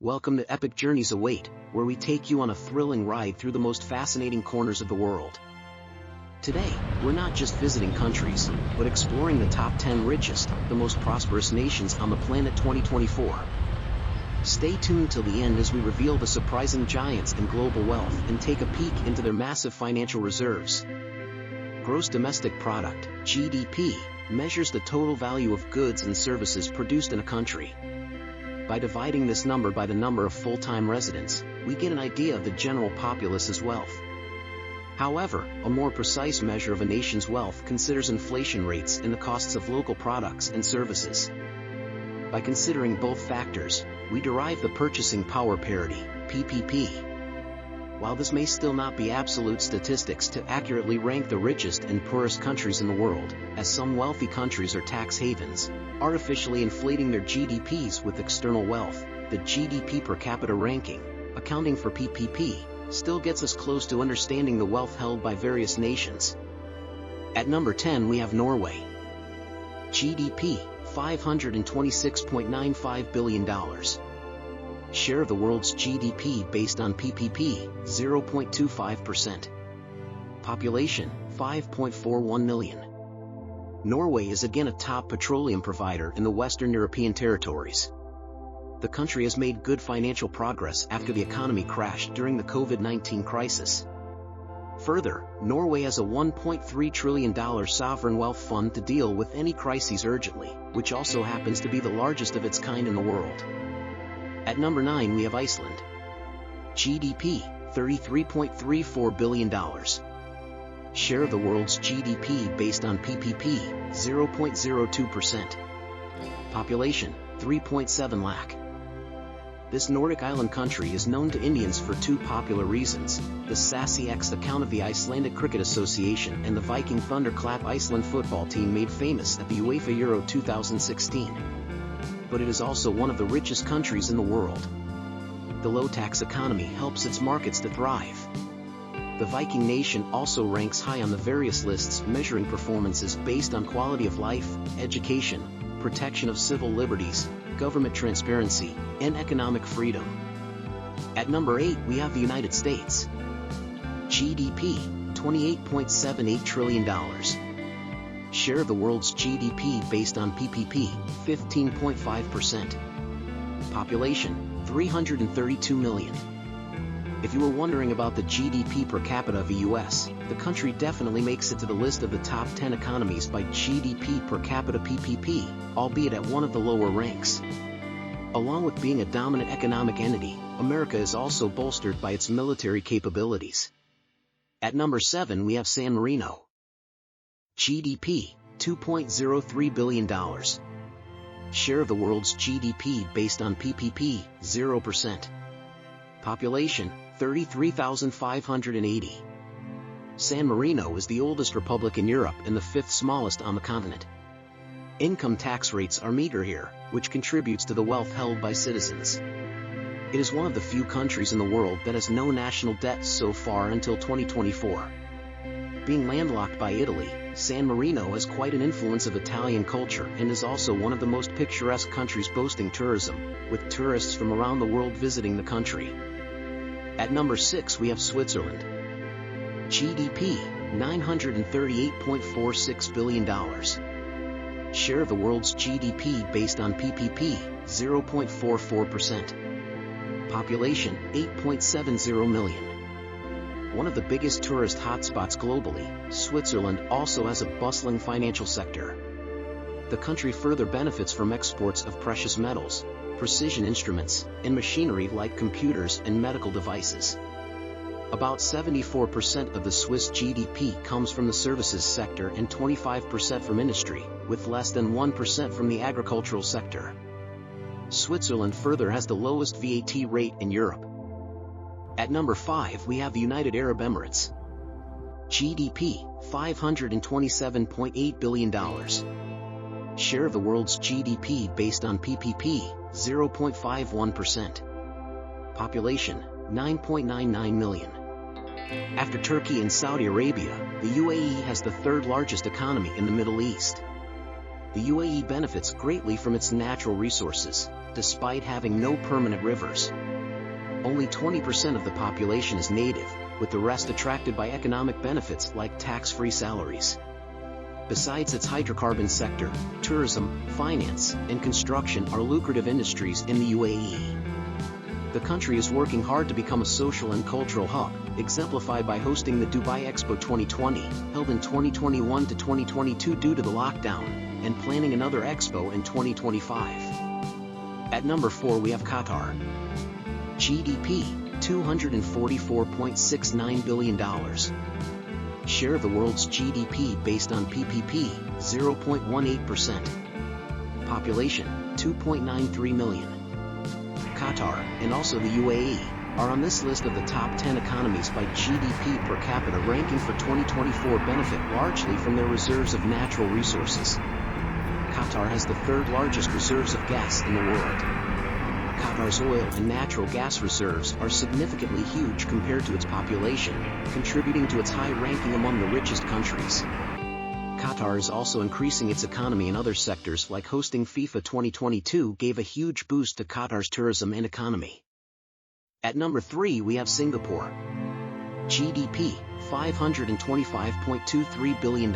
Welcome to Epic Journeys Await, where we take you on a thrilling ride through the most fascinating corners of the world. Today, we're not just visiting countries, but exploring the top 10 richest, the most prosperous nations on the planet 2024. Stay tuned till the end as we reveal the surprising giants in global wealth and take a peek into their massive financial reserves. Gross Domestic Product, GDP, measures the total value of goods and services produced in a country. By dividing this number by the number of full-time residents, we get an idea of the general populace's wealth. However, a more precise measure of a nation's wealth considers inflation rates and the costs of local products and services. By considering both factors, we derive the purchasing power parity, PPP. While this may still not be absolute statistics to accurately rank the richest and poorest countries in the world, as some wealthy countries are tax havens, artificially inflating their GDPs with external wealth, the GDP per capita ranking, accounting for PPP, still gets us close to understanding the wealth held by various nations. At number 10 we have Norway. GDP, $526.95 billion. Share of the world's GDP based on PPP, 0.25%. Population, 5.41 million. Norway is again a top petroleum provider in the Western European territories. The country has made good financial progress after the economy crashed during the COVID-19 crisis. Further, Norway has a $1.3 trillion sovereign wealth fund to deal with any crises urgently, which also happens to be the largest of its kind in the world. At number 9 we have Iceland. GDP, $33.34 billion. Share of the world's GDP based on PPP, 0.02%. Population, 3.7 lakh. This Nordic island country is known to Indians for two popular reasons: the sassy X account of the Icelandic Cricket Association and the Viking Thunderclap Iceland football team made famous at the UEFA Euro 2016. But it is also one of the richest countries in the world. The low-tax economy helps its markets to thrive. The Viking nation also ranks high on the various lists measuring performances based on quality of life, education, protection of civil liberties, government transparency, and economic freedom. At number 8 we have the United States. GDP, $28.78 trillion. Share of the world's GDP based on PPP, 15.5%. Population, 332 million. If you were wondering about the GDP per capita of the US, the country definitely makes it to the list of the top 10 economies by GDP per capita PPP, albeit at one of the lower ranks. Along with being a dominant economic entity, America is also bolstered by its military capabilities. At number 7 we have San Marino. GDP, $2.03 billion. Share of the world's GDP based on PPP, 0%. Population, 33,580. San Marino is the oldest republic in Europe and the 5th smallest on the continent. Income tax rates are meager here, which contributes to the wealth held by citizens. It is one of the few countries in the world that has no national debt so far until 2024. Being landlocked by Italy, San Marino has quite an influence of Italian culture and is also one of the most picturesque countries boasting tourism, with tourists from around the world visiting the country. At number 6 we have Switzerland. GDP, $938.46 billion. Share of the world's GDP based on PPP, 0.44%. Population, 8.70 million. One of the biggest tourist hotspots globally, Switzerland also has a bustling financial sector. The country further benefits from exports of precious metals, precision instruments, and machinery like computers and medical devices. About 74% of the Swiss GDP comes from the services sector and 25% from industry, with less than 1% from the agricultural sector. Switzerland further has the lowest VAT rate in Europe. At number 5 we have the United Arab Emirates. GDP, $527.8 billion. Share of the world's GDP based on PPP, 0.51%. Population, 9.99 million. After Turkey and Saudi Arabia, the UAE has the third largest economy in the Middle East. The UAE benefits greatly from its natural resources, despite having no permanent rivers. Only 20% of the population is native, with the rest attracted by economic benefits like tax-free salaries. Besides its hydrocarbon sector, tourism, finance, and construction are lucrative industries in the UAE. The country is working hard to become a social and cultural hub, exemplified by hosting the Dubai Expo 2020, held in 2021 to 2022 due to the lockdown, and planning another expo in 2025. At number 4 we have Qatar. GDP, $244.69 billion. Share of the world's GDP based on PPP, 0.18%. Population, 2.93 million. Qatar, and also the UAE, are on this list of the top 10 economies by GDP per capita ranking for 2024 benefit largely from their reserves of natural resources. Qatar has the third largest reserves of gas in the world. Qatar's oil and natural gas reserves are significantly huge compared to its population, contributing to its high ranking among the richest countries. Qatar is also increasing its economy in other sectors like hosting FIFA 2022 gave a huge boost to Qatar's tourism and economy. At number 3 we have Singapore. GDP, $525.23 billion.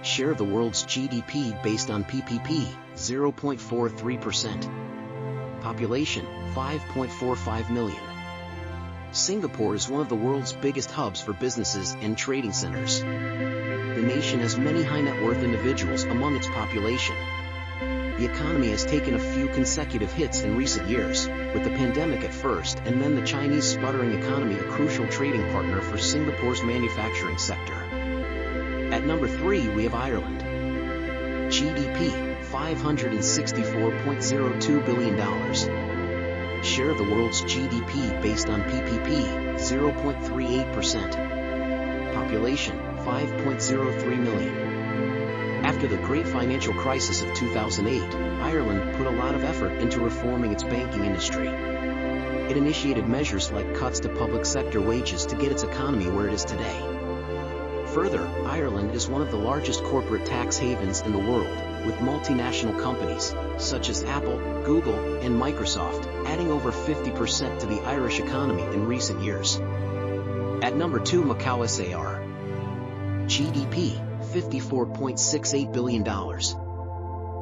Share of the world's GDP based on PPP, 0.43%. Population, 5.45 million. Singapore is one of the world's biggest hubs for businesses and trading centers. The nation has many high-net-worth individuals among its population. The economy has taken a few consecutive hits in recent years, with the pandemic at first and then the Chinese sputtering economy a crucial trading partner for Singapore's manufacturing sector. At number 3 we have Ireland. GDP, $564.02 billion. Share of the world's GDP based on PPP, 0.38%. Population, 5.03 million. After the great financial crisis of 2008, Ireland put a lot of effort into reforming its banking industry. It initiated measures like cuts to public sector wages to get its economy where it is today. Further, Ireland is one of the largest corporate tax havens in the world, with multinational companies, such as Apple, Google, and Microsoft, adding over 50% to the Irish economy in recent years. At number 2 Macau SAR. GDP, $54.68 billion.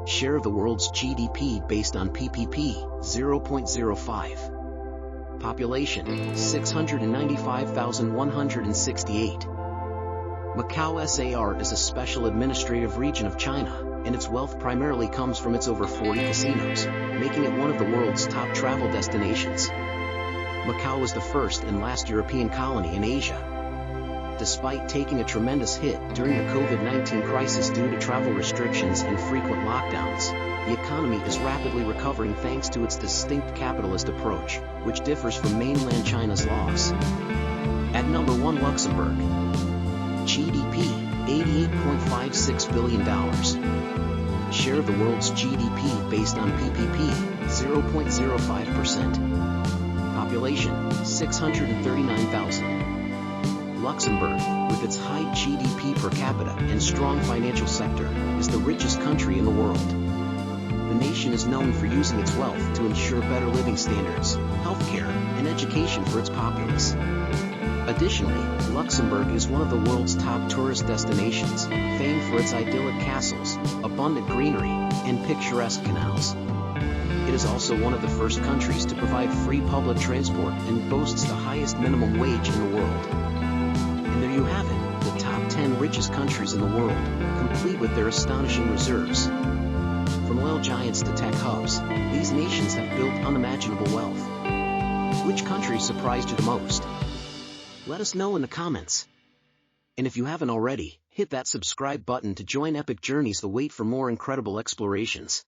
Share of the world's GDP based on PPP, 0.05. Population, 695,168. Macau SAR is a special administrative region of China, and its wealth primarily comes from its over 40 casinos, making it one of the world's top travel destinations. Macau was the first and last European colony in Asia. Despite taking a tremendous hit during the COVID-19 crisis due to travel restrictions and frequent lockdowns, the economy is rapidly recovering thanks to its distinct capitalist approach, which differs from mainland China's laws. At number 1 Luxembourg. GDP, $88.56 billion. Share of the world's GDP based on PPP, 0.05%. Population, 639,000. Luxembourg, with its high GDP per capita and strong financial sector, is the richest country in the world. The nation is known for using its wealth to ensure better living standards, healthcare, and education for its populace. Additionally, Luxembourg is one of the world's top tourist destinations, famed for its idyllic castles, abundant greenery, and picturesque canals. It is also one of the first countries to provide free public transport and boasts the highest minimum wage in the world. And there you have it, the top 10 richest countries in the world, complete with their astonishing reserves. From oil giants to tech hubs, these nations have built unimaginable wealth. Which country surprised you the most? Let us know in the comments. And if you haven't already, hit that subscribe button to join Epic Journeys Await for more incredible explorations.